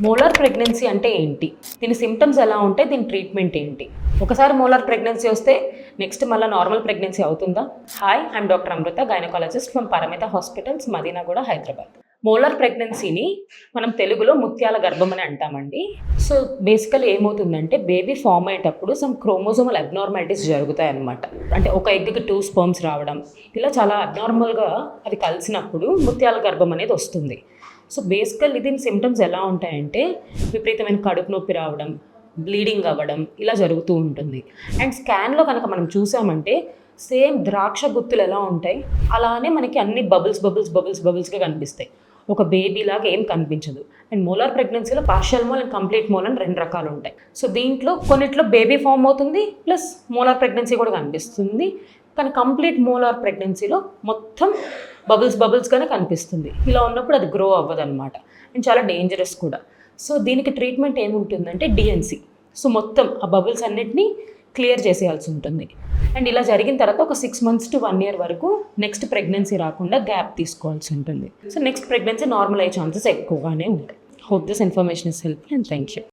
Molar pregnancy అంటే ఏంటి, దీని సిమ్టమ్స్ ఎలా ఉంటాయి, దీని ట్రీట్మెంట్ ఏంటి? ఒకసారి మోలార్ ప్రెగ్నెన్సీ వస్తే నెక్స్ట్ మళ్ళీ నార్మల్ ప్రెగ్నెన్సీ అవుతుందా? Hi, I'm doctor Amrita, gynaecologist from Paramita hospitals, Madinaguda, Hyderabad. Molar ప్రెగ్నెన్సీని మనం తెలుగులో ముత్యాల గర్భం అని అంటామండి. సో బేసికలీ ఏమవుతుందంటే బేబీ ఫామ్ అయ్యేటప్పుడు సమ్ క్రోమోజోమల్ అబ్నార్మాలిటీస్ జరుగుతాయి అన్నమాట. అంటే ఒక ఎగ్కి 2 స్పర్మ్స్ రావడం, ఇలా చాలా అబ్నార్మల్గా అది కలిసినప్పుడు ముత్యాల గర్భం అనేది వస్తుంది. సో బేసికల్ దీని సిమ్టమ్స్ ఎలా ఉంటాయంటే విపరీతమైన కడుపు నొప్పి రావడం, బ్లీడింగ్ అవ్వడం ఇలా జరుగుతూ ఉంటుంది. అండ్ స్కాన్లో కనుక మనం చూసామంటే సేమ్ ద్రాక్ష గుత్తులు ఎలా ఉంటాయి అలానే మనకి అన్ని బబుల్స్గా కనిపిస్తాయి. ఒక బేబీ లాగా ఏం కనిపించదు. అండ్ మోలార్ ప్రెగ్నెన్సీలో partial mole and complete mole అని 2 రకాలు ఉంటాయి. సో దీంట్లో కొన్నిట్లో బేబీ ఫామ్ అవుతుంది ప్లస్ మోలార్ ప్రెగ్నెన్సీ కూడా కనిపిస్తుంది. కానీ కంప్లీట్ మోలార్ ప్రెగ్నెన్సీలో మొత్తం బబుల్స్గానే కనిపిస్తుంది. ఇలా ఉన్నప్పుడు అది గ్రో అవ్వదు అనమాట. అండ్ చాలా డేంజరస్ కూడా. సో దీనికి ట్రీట్మెంట్ ఏముంటుందంటే డిఎన్సీ. సో మొత్తం ఆ బబుల్స్ అన్నిటినీ క్లియర్ చేసేయాల్సి ఉంటుంది. అండ్ ఇలా జరిగిన తర్వాత ఒక 6 months to 1 year వరకు నెక్స్ట్ ప్రెగ్నెన్సీ రాకుండా గ్యాప్ తీసుకోవాల్సి ఉంటుంది. సో నెక్స్ట్ ప్రెగ్నెన్సీ నార్మల్ అయ్యే ఛాన్సెస్ ఎక్కువగానే ఉంటాయి. Hope this information is helpful and thank you.